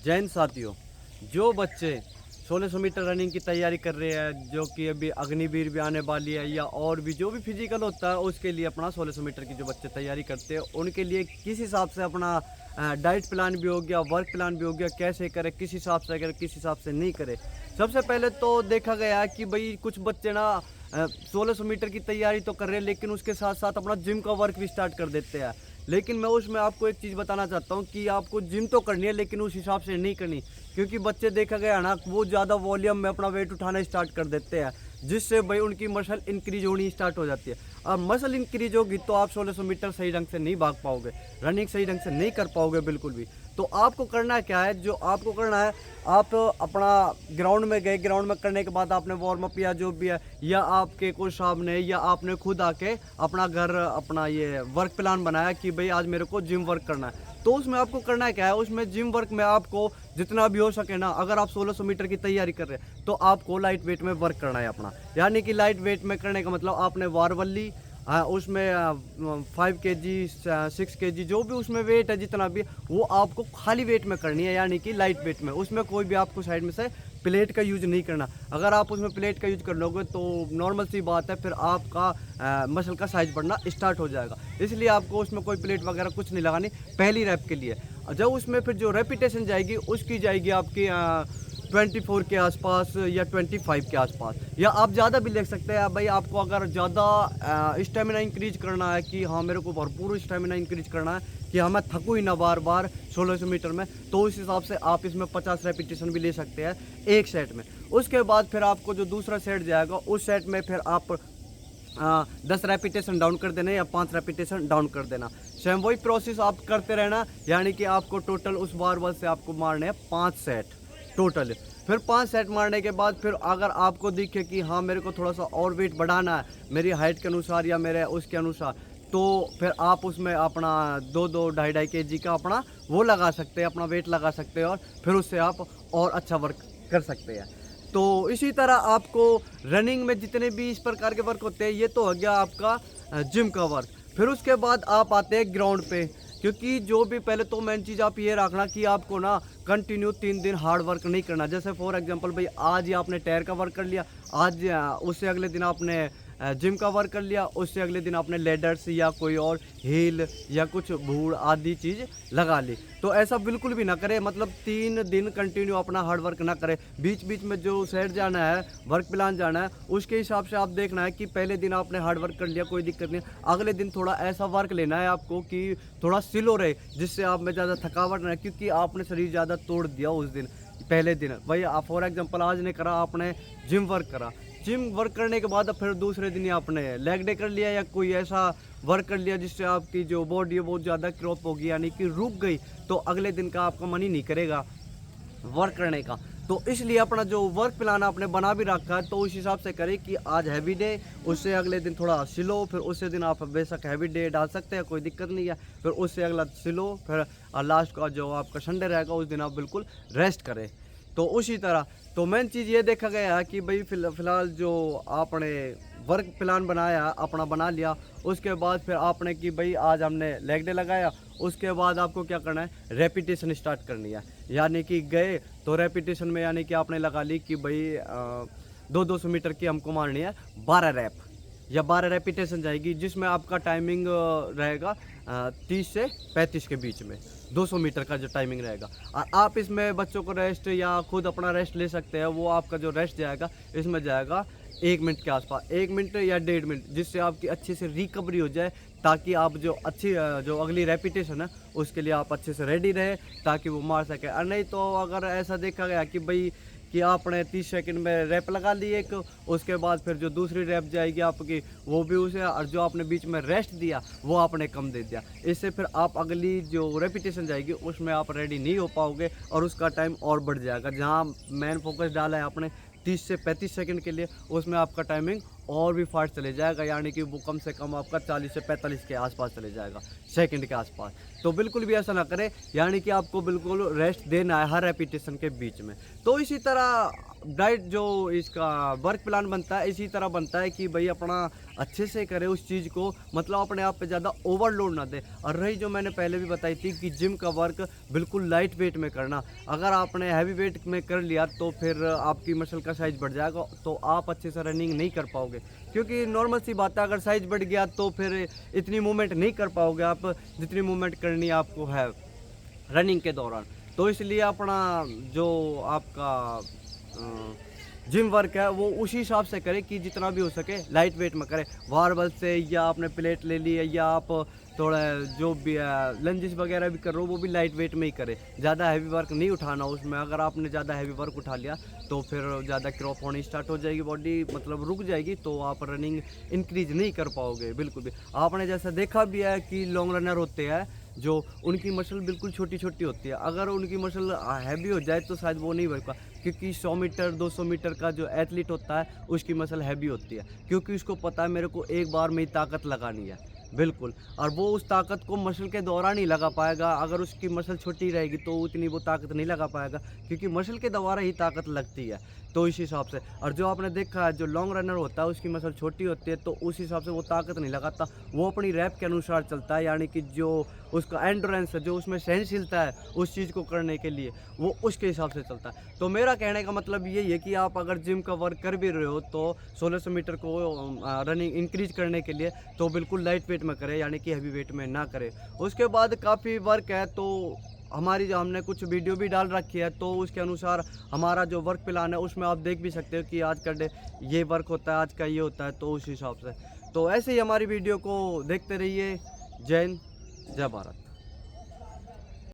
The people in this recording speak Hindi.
जैन साथियों, जो बच्चे 1600 मीटर रनिंग की तैयारी कर रहे हैं, जो कि अभी अग्निवीर भी आने वाली है, या और भी जो भी फिजिकल होता है उसके लिए अपना 1600 मीटर की जो बच्चे तैयारी करते हैं उनके लिए किस हिसाब से अपना डाइट प्लान भी हो गया, वर्क प्लान भी हो गया, कैसे करे, किस हिसाब से करे, किस हिसाब से नहीं करे। सबसे पहले तो देखा गया है कि भाई कुछ बच्चे ना 1600 मीटर की तैयारी तो कर रहे हैं, लेकिन उसके साथ साथ अपना जिम का वर्क भी स्टार्ट कर देते हैं। लेकिन मैं उसमें आपको एक चीज़ बताना चाहता हूँ कि आपको जिम तो करनी है, लेकिन उस हिसाब से नहीं करनी। क्योंकि बच्चे देखा गया ना, वो ज़्यादा वॉल्यूम में अपना वेट उठाना स्टार्ट कर देते हैं, जिससे भाई उनकी मसल इंक्रीज होनी स्टार्ट हो जाती है। और मसल इंक्रीज होगी तो आप 1600 मीटर सही ढंग से नहीं भाग पाओगे, रनिंग सही ढंग से नहीं कर पाओगे बिल्कुल भी। तो आपको करना क्या है, जो आपको करना है, आप अपना ग्राउंड में गए, ग्राउंड में करने के बाद आपने वार्म अप या जो भी है, या आपके कोच साहब ने या आपने खुद आके अपना घर अपना ये वर्क प्लान बनाया कि भाई आज मेरे को जिम वर्क करना है। तो उसमें आपको करना है क्या है, उसमें जिम वर्क में आपको जितना भी हो सके ना, अगर आप 1600 मीटर की तैयारी कर रहे हैं तो आपको लाइट वेट में वर्क करना है अपना। यानी कि लाइट वेट में करने का मतलब आपने वारवल्ली उसमें 5 kg 6 kg जो भी उसमें वेट है जितना भी, वो आपको खाली वेट में करनी है, यानी कि लाइट वेट में। उसमें कोई भी आपको साइड में से प्लेट का यूज नहीं करना। अगर आप उसमें प्लेट का यूज कर लोगे तो नॉर्मल सी बात है, फिर आपका मसल का साइज बढ़ना स्टार्ट हो जाएगा। इसलिए आपको उसमें कोई प्लेट वगैरह कुछ नहीं लगानी पहली रैप के लिए। जब उसमें फिर जो रेपिटेशन जाएगी उसकी जाएगी आपकी 24 के आसपास या 25 के आसपास, या आप ज़्यादा भी ले सकते हैं। भाई आपको अगर ज़्यादा स्टेमिना इंक्रीज करना है कि हाँ मेरे को भरपूर स्टेमिना इंक्रीज करना है कि हाँ मैं थकूँ ही ना बार बार 1600 मीटर में, तो उस हिसाब से आप इसमें 50 रेपिटेशन भी ले सकते हैं एक सेट में। उसके बाद फिर आपको जो दूसरा सेट जाएगा उस सेट में फिर आप 10 रेपिटेशन डाउन कर देना या 5 रेपिटेशन डाउन कर देना। सेम वही प्रोसेस आप करते रहना, यानी कि आपको टोटल उस बारबल से आपको मारने हैं 5 सेट टोटल। फिर 5 सेट मारने के बाद फिर अगर आपको दिखे कि हाँ मेरे को थोड़ा सा और वेट बढ़ाना है मेरी हाइट के अनुसार या मेरे उसके अनुसार, तो फिर आप उसमें अपना 2-2 2.5 kg का अपना वो लगा सकते हैं, अपना वेट लगा सकते हैं, और फिर उससे आप और अच्छा वर्क कर सकते हैं। तो इसी तरह आपको रनिंग में जितने भी इस प्रकार के वर्क होते हैं, ये तो हो गया आपका जिम का वर्क। फिर उसके बाद आप आते हैं ग्राउंड पे, क्योंकि जो भी पहले तो मेन चीज़ आप ये रखना कि आपको ना कंटिन्यू 3 दिन हार्ड वर्क नहीं करना। जैसे फॉर एग्जांपल भाई आज ही आपने टायर का वर्क कर लिया, आज उससे अगले दिन आपने जिम का वर्क कर लिया, उससे अगले दिन आपने लेडर्स या कोई और हील या कुछ भूड़ आदि चीज़ लगा ली। तो ऐसा बिल्कुल भी ना करें, मतलब 3 दिन कंटिन्यू अपना हार्ड वर्क ना करें। बीच बीच में जो सेट जाना है, वर्क प्लान जाना है, उसके हिसाब से आप देखना है कि पहले दिन आपने हार्ड वर्क कर लिया, कोई दिक्कत नहीं, अगले दिन थोड़ा ऐसा वर्क लेना है आपको कि थोड़ा स्लो रहे, जिससे आप में ज़्यादा थकावट ना, क्योंकि आपने शरीर ज़्यादा तोड़ दिया उस दिन पहले दिन। भाई आप फॉर एग्जांपल आज ने करा, आपने जिम वर्क करा, जिम वर्क करने के बाद अब फिर दूसरे दिन ही आपने लेग डे कर लिया या कोई ऐसा वर्क कर लिया जिससे आपकी जो बॉडी है बहुत ज़्यादा क्रॉप होगी, यानी कि रुक गई, तो अगले दिन का आपका मन ही नहीं करेगा वर्क करने का। तो इसलिए अपना जो वर्क प्लान आपने बना भी रखा है तो उस हिसाब से करें कि आज हैवी डे, उससे अगले दिन थोड़ा स्लो, फिर उससे दिन आप बेशक हैवी डे डाल सकते हैं, कोई दिक्कत नहीं है, फिर उससे अगला स्लो, फिर लास्ट का जो आपका संडे रहेगा उस दिन आप बिल्कुल रेस्ट करें। तो उसी तरह तो मेन चीज़ ये देखा गया है कि भाई फ़िलहाल जो आपने वर्क प्लान बनाया अपना बना लिया, उसके बाद फिर आपने कि भाई आज हमने लेग डे लगाया, उसके बाद आपको क्या करना है, रेपिटेशन स्टार्ट करनी है। यानी कि गए तो रेपिटेशन में यानी कि आपने लगा ली कि भाई 200-200 मीटर की हमको मारनी है 12 रैप या 12 रेपिटेशन जाएगी, जिसमें आपका टाइमिंग रहेगा 30 से 35 के बीच में 200 मीटर का जो टाइमिंग रहेगा। और आप इसमें बच्चों को रेस्ट या खुद अपना रेस्ट ले सकते हैं। वो आपका जो रेस्ट जाएगा इसमें जाएगा 1 मिनट के आसपास, 1 मिनट या 1.5 मिनट, जिससे आपकी अच्छे से रिकवरी हो जाए, ताकि आप जो अच्छी जो अगली रेपिटेशन है उसके लिए आप अच्छे से रेडी रहे, ताकि वो मार सके। और नहीं तो अगर ऐसा देखा गया कि भाई कि आपने 30 सेकंड में रैप लगा ली एक, उसके बाद फिर जो दूसरी रैप जाएगी आपकी वो भी उसे, और जो आपने बीच में रेस्ट दिया वो आपने कम दे दिया, इससे फिर आप अगली जो रेपिटेशन जाएगी उसमें आप रेडी नहीं हो पाओगे और उसका टाइम और बढ़ जाएगा। जहाँ मेन फोकस डाला है आपने 30 से 35 सेकंड के लिए, उसमें आपका टाइमिंग और भी फास्ट चले जाएगा, यानी कि वो कम से कम आपका 40 से 45 के आसपास चले जाएगा, सेकंड के आसपास। तो बिल्कुल भी ऐसा ना करें, यानी कि आपको बिल्कुल रेस्ट देना है हर रेपिटेशन के बीच में। तो इसी तरह डाइट जो इसका वर्क प्लान बनता है, इसी तरह बनता है कि भाई अपना अच्छे से करे उस चीज़ को, मतलब अपने आप पे ज़्यादा ओवरलोड ना दे। और रही जो मैंने पहले भी बताई थी कि जिम का वर्क बिल्कुल लाइट वेट में करना। अगर आपने हैवी वेट में कर लिया तो फिर आपकी मसल का साइज़ बढ़ जाएगा, तो आप अच्छे से रनिंग नहीं कर पाओगे, क्योंकि नॉर्मल सी बात है, अगर साइज़ बढ़ गया तो फिर इतनी मूवमेंट नहीं कर पाओगे आप जितनी मूवमेंट करनी आपको है रनिंग के दौरान। तो इसलिए अपना जो आपका जिम वर्क है वो उसी हिसाब से करें कि जितना भी हो सके लाइट वेट में करें, बारबल से, या आपने प्लेट ले ली है, या आप थोड़ा जो भी लंजेस वगैरह भी कर रहे हो वो भी लाइट वेट में ही करें। ज़्यादा हैवी वर्क नहीं उठाना उसमें। अगर आपने ज़्यादा हैवी वर्क उठा लिया तो फिर ज़्यादा क्रॉप होनी स्टार्ट हो जाएगी, बॉडी मतलब रुक जाएगी, तो आप रनिंग इंक्रीज नहीं कर पाओगे बिल्कुल भी। आपने जैसा देखा भी है कि लॉन्ग रनर होते हैं जो, उनकी मसल बिल्कुल छोटी छोटी होती है। अगर उनकी मसल हैवी हो जाए तो शायद वो नहीं बढ़ पा, क्योंकि 100 मीटर 200 मीटर का जो एथलीट होता है उसकी मसल हैवी होती है, क्योंकि उसको पता है मेरे को एक बार में ही ताकत लगानी है बिल्कुल। और वो उस ताकत को मसल के दौरान ही लगा पाएगा। अगर उसकी मसल छोटी रहेगी तो उतनी वो ताकत नहीं लगा पाएगा, क्योंकि मसल के द्वारा ही ताकत लगती है। तो इस हिसाब से, और जो आपने देखा है जो लॉन्ग रनर होता है उसकी मसल छोटी होती है, तो उस हिसाब से वो ताकत नहीं लगाता, वो अपनी रैप के अनुसार चलता है, यानी कि जो उसका एंडोरेंस है, जो उसमें सहनशीलता है उस चीज़ को करने के लिए, वो उसके हिसाब से चलता है। तो मेरा कहने का मतलब यही है कि आप अगर जिम का वर्क कर भी रहे हो तो 1600 मीटर को रनिंग इंक्रीज करने के लिए तो बिल्कुल लाइट वेट में करें, यानी कि हैवी वेट में ना करें। उसके बाद काफ़ी वर्क है, तो हमारी जो हमने कुछ वीडियो भी डाल रखी है, तो उसके अनुसार हमारा जो वर्क प्लान है उसमें आप देख भी सकते हो कि आज का डे ये वर्क होता है, आज का ये होता है, तो उस हिसाब से। तो ऐसे ही हमारी वीडियो को देखते रहिए। जय हिंद, जय भारत।